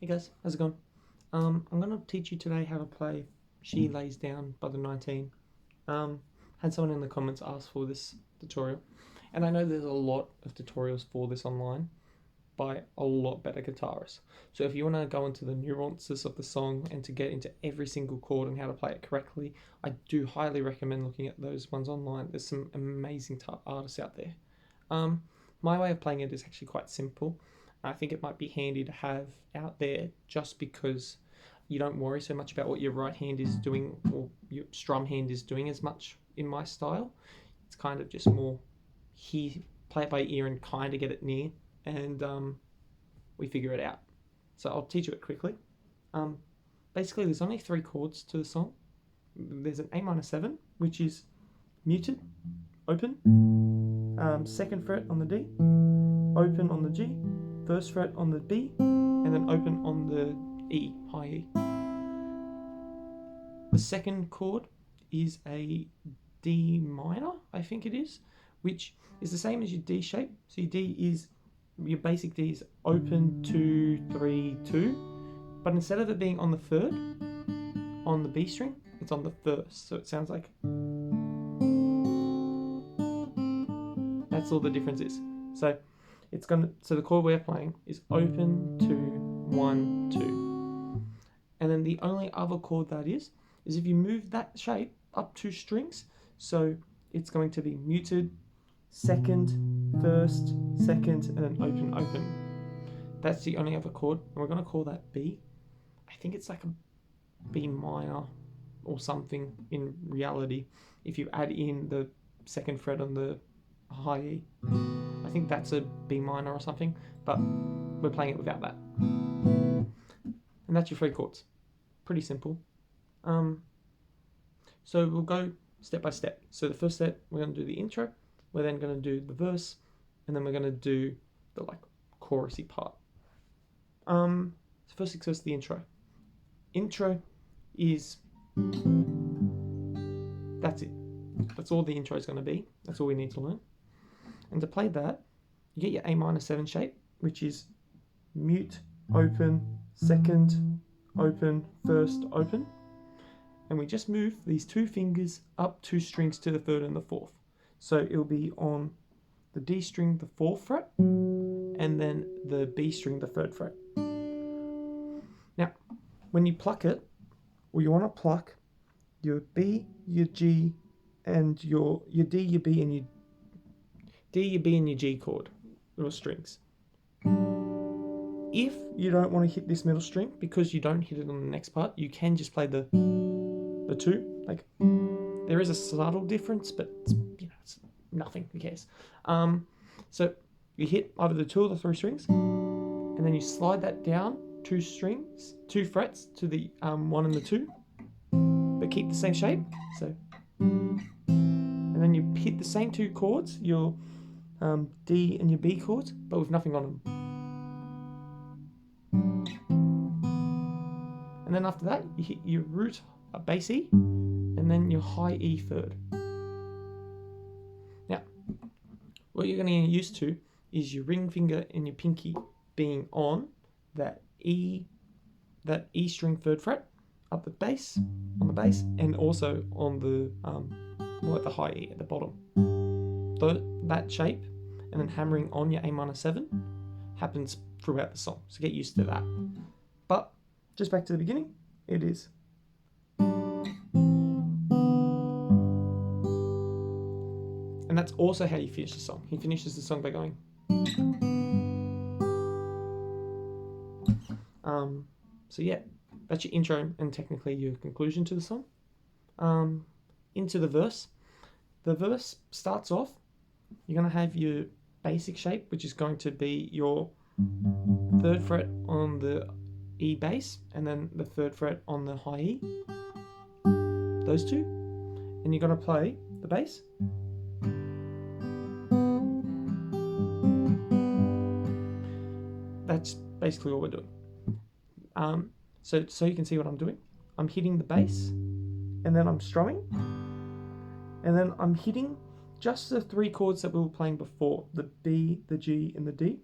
Hey guys, how's it going? I'm going to teach you today how to play She Lays Down by the 19. Had someone in the comments ask for this tutorial, and I know there's a lot of tutorials for this online by a lot better guitarists. So if you want to go into the nuances of the song and to get into every single chord and how to play it correctly, I do highly recommend looking at those ones online. There's some amazing artists out there. My way of playing it is actually quite simple. I think it might be handy to have out there just because you don't worry so much about what your right hand is doing or your strum hand is doing as much in my style. It's kind of just more play it by ear and kind of get it near, and we figure it out. So I'll teach you it quickly. Basically, there's only 3 chords to the song. There's an A minor 7, which is muted, open, 2nd fret on the D, open on the G, 1st fret on the B, and then open on the E, high E. The second chord is a D minor, I think it is, which is the same as your D shape. So your basic D is open 2, 3, 2, but instead of it being on the 3rd, on the B string, it's on the 1st. So it sounds like, that's all the difference is. So the chord we're playing is open 2, 1, 2. And then the only other chord that is if you move that shape up 2 strings, so it's going to be muted, 2nd, 1st, 2nd, and then open, open. That's the only other chord, and we're going to call that B. I think it's like a B minor or something in reality if you add in the 2nd fret on the high E. I think that's a B minor or something, but we're playing it without that. And that's your 3 chords. Pretty simple. So we'll go step by step. So the first step, we're going to do the intro. We're then going to do the verse, and then we're going to do the chorusy part. So first things first, the intro. Intro is, that's it. That's all the intro is going to be. That's all we need to learn. And to play that, you get your A minor 7 shape, which is mute, open, 2nd, open, 1st, open. And we just move these 2 fingers up 2 strings to the 3rd and the 4th. So it'll be on the D string, the 4th fret, and then the B string, the 3rd fret. Now, when you pluck it, you want to pluck your B, your G, and your D, your B, and your G chord, little strings. If you don't want to hit this middle string because you don't hit it on the next part, you can just play the 2. There is a subtle difference, but it's nothing. Who cares? So you hit either the 2 or the 3 strings, and then you slide that down 2 frets to the 1 and the 2, but keep the same shape. So, and then you hit the same 2 chords, your D and your B chords, but with nothing on them. And then after that, you hit your root, a bass E, and then your high E 3rd. Now, what you're going to get used to is your ring finger and your pinky being on that E string 3rd fret up the bass, on the bass, and also on the the high E at the bottom. That shape, and then hammering on your A minor 7 happens throughout the song. So get used to that. But just back to the beginning, it is. And that's also how you finish the song. He finishes the song by going. So yeah, that's your intro and technically your conclusion to the song. Into the verse. The verse starts off, you're going to have your basic shape, which is going to be your 3rd fret on the E bass, and then the 3rd fret on the high E. Those 2. And you're going to play the bass. That's basically all we're doing. So you can see what I'm doing. I'm hitting the bass, and then I'm strumming, and then I'm hitting just the 3 chords that we were playing before, the B, the G, and the D,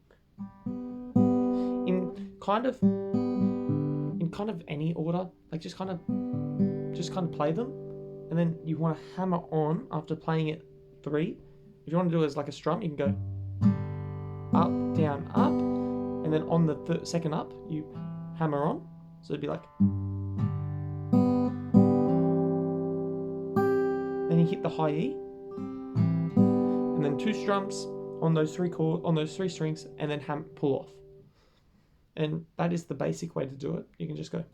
in kind of kind of any order, like just kind of play them, and then you want to hammer on after playing it 3. If you want to do it as like a strum, you can go up, down, up, and then on the second up, you hammer on. So it'd be like, then you hit the high E, and then 2 strums on those 3 strings, and then pull off. And that is the basic way to do it. You can just go.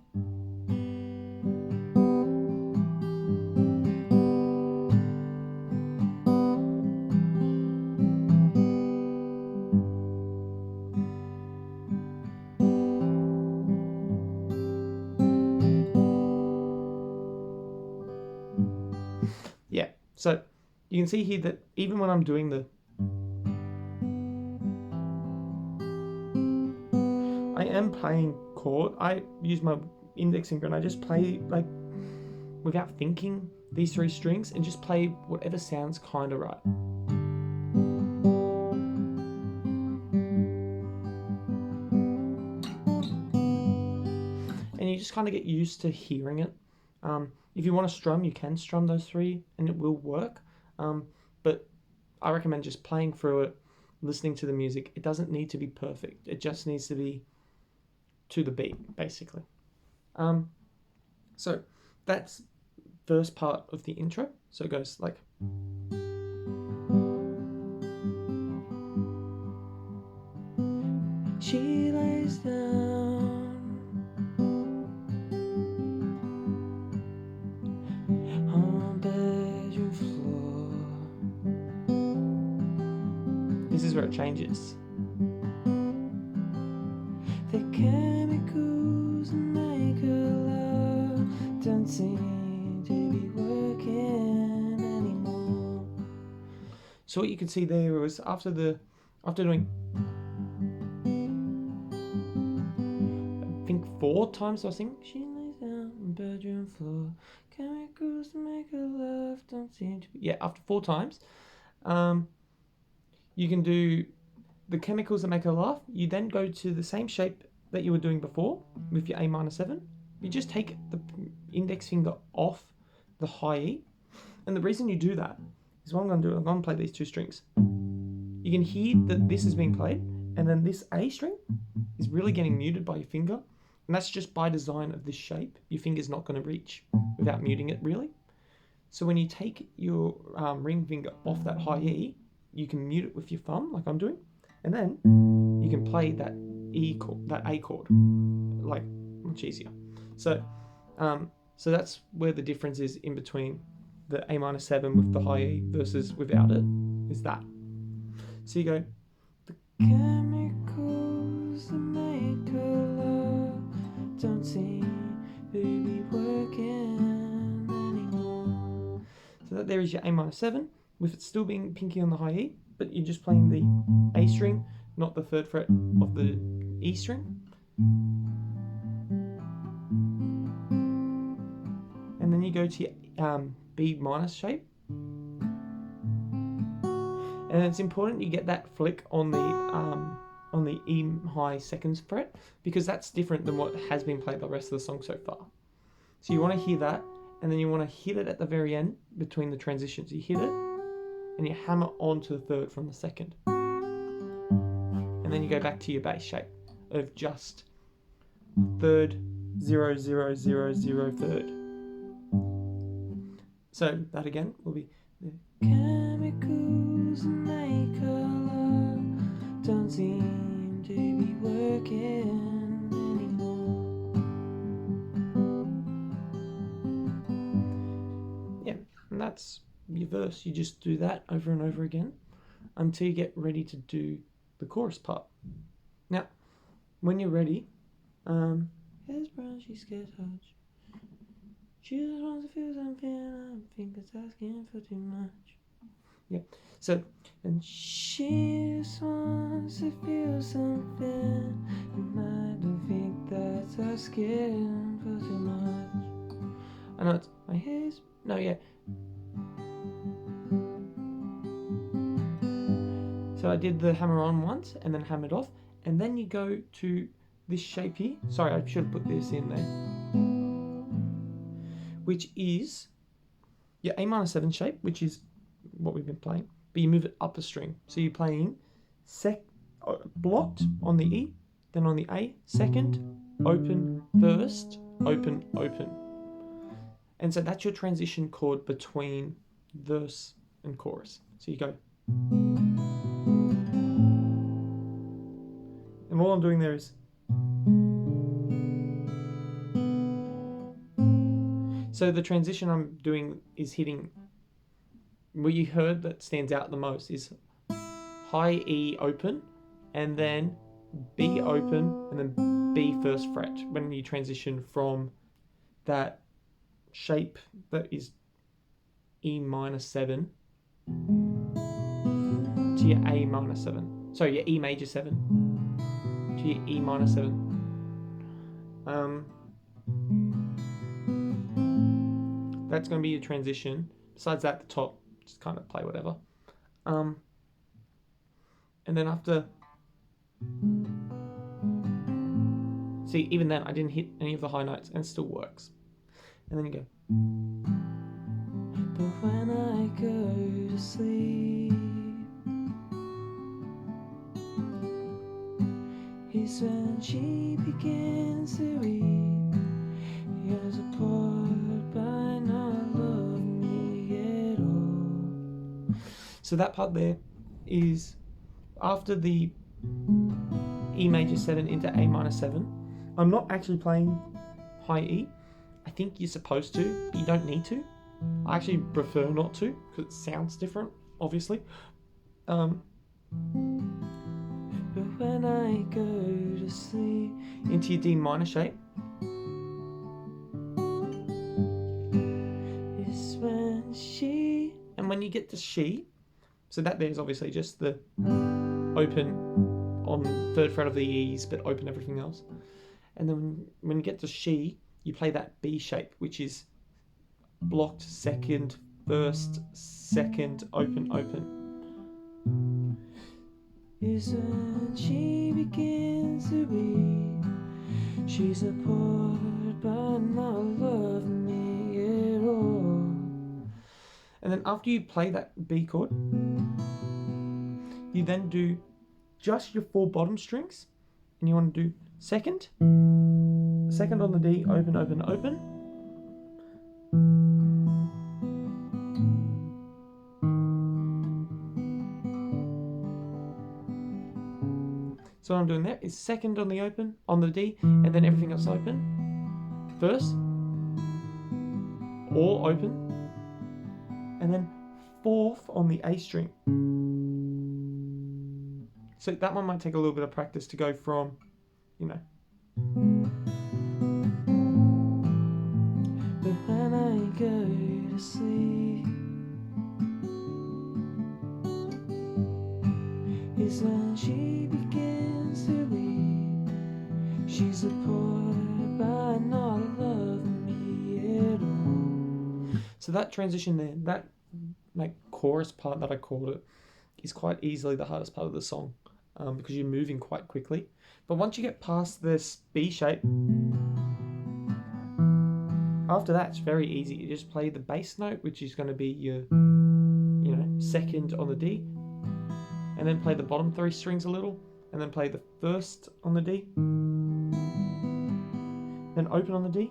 Yeah, so you can see here that even when I'm doing I am playing chord. I use my index finger and I just play like without thinking these 3 strings and just play whatever sounds kind of right. And you just kind of get used to hearing it. If you want to strum, you can strum those 3 and it will work. But I recommend just playing through it, listening to the music. It doesn't need to be perfect. It just needs to be to the beat, basically. So that's first part of the intro. So it goes like. She lays down on bedroom floor. This is where it changes. The chemicals make her love don't seem to be working anymore. So what you can see there was after doing I think 4 times I was singing, she lays down on bedroom floor, chemicals to make her love don't seem to be. Yeah, after 4 times, you can do the chemicals that make her laugh. You then go to the same shape that you were doing before with your A-7. You just take the index finger off the high E. And the reason you do that is what I'm going to do. I'm going to play these 2 strings. You can hear that this is being played, and then this A string is really getting muted by your finger. And that's just by design of this shape. Your finger's not going to reach without muting it, really. So when you take your ring finger off that high E, you can mute it with your thumb, like I'm doing. And then you can play that E chord, that A chord, like much easier. So that's where the difference is in between the A-7 with the high E versus without it, is that. So you go, the chemicals that make her love don't seem to be working anymore. So that there is your A-7, with it still being pinky on the high E, but you're just playing the A string, not the 3rd fret of the E string. And then you go to your B minus shape. And it's important you get that flick on the E high 2nd fret, because that's different than what has been played the rest of the song so far. So you want to hear that, and then you want to hit it at the very end between the transitions. You hit it, and you hammer onto the 3rd from the 2nd. And then you go back to your bass shape of just 3rd, 0, 0, 0, 0, 3rd. So that again will be the chemicals make her love don't seem to be working anymore. Yeah, and that's your verse. You just do that over and over again until you get ready to do the chorus part. Now, when you're ready, here's brown, she's scared touch. She just wants to feel something, I think it's asking for too much. Yeah, so, and she just wants to feel something, and I don't think that's asking for too much. I know it's, my hair's, no, yeah. So I did the hammer on once, and then hammered off, and then you go to this shape here. Sorry, I should have put this in there. Which is your A minor 7 shape, which is what we've been playing. But you move it up a string. So you're playing blocked on the E, then on the A, second, open, first, open, open. And so that's your transition chord between verse and chorus. So you go. And all I'm doing there is. So the transition I'm doing is hitting, what you heard that stands out the most is high E open, and then B open, and then B first fret when you transition from that shape that is E minor 7 to your A minor 7. Sorry, your E major 7 to your E minor 7. That's going to be your transition. Besides that, the top, just kind of play whatever. And then after, see, even then I didn't hit any of the high notes and it still works. And then you go. But when I go to sleep, is when she begins to weep. You're supported by not love me at all. So that part there is after the E major 7 into A minor 7. I'm not actually playing high E. I think you're supposed to, but you don't need to. I actually prefer not to because it sounds different, obviously. But when I go to sleep, into your D minor shape, is when she, and when you get to she, so that there's obviously just the open on 3rd fret of the E's, but open everything else. And then when you get to she, you play that B shape, which is blocked second, first, second, open, open. Is when she begins to weep, she's supported by not love me at all. And then after you play that B chord, you then do just your 4 bottom strings, and you want to do second on the D, open, open, open. So what I'm doing there is second on the open, on the D, and then everything else open. First, all open, and then 4th on the A string. So that one might take a little bit of practice to go from, you know. But when I go to sleep, is when she begins to weep. She's supported by not love me at all. So that transition there, that like chorus part that I called it, is quite easily the hardest part of the song, because you're moving quite quickly. But once you get past this B shape, after that it's very easy. You just play the bass note, which is going to be your, you know, second on the D, and then play the bottom 3 strings a little, and then play the first on the D, then open on the D,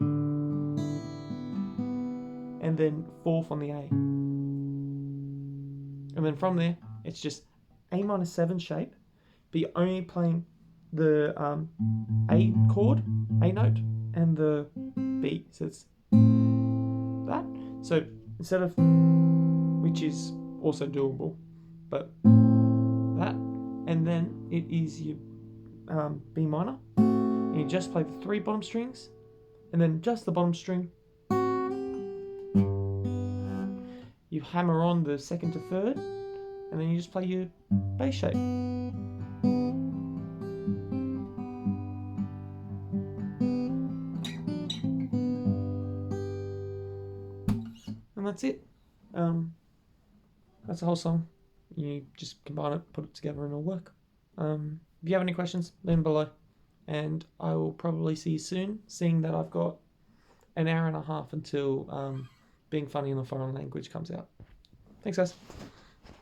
and then 4th on the A. And then from there, it's just A minor 7 shape, but you're only playing the A chord, A note, and the B. So it's that. So instead of, which is also doable, but that, and then it is your B minor, and you just play the 3 bottom strings, and then just the bottom string. You hammer on the 2nd to 3rd, and then you just play your bass shape. And that's it. That's the whole song. You just combine it, put it together, and it'll work. If you have any questions, leave them below. and I will probably see you soon, seeing that I've got an hour and a half until Being Funny in a Foreign Language comes out. Thanks, guys.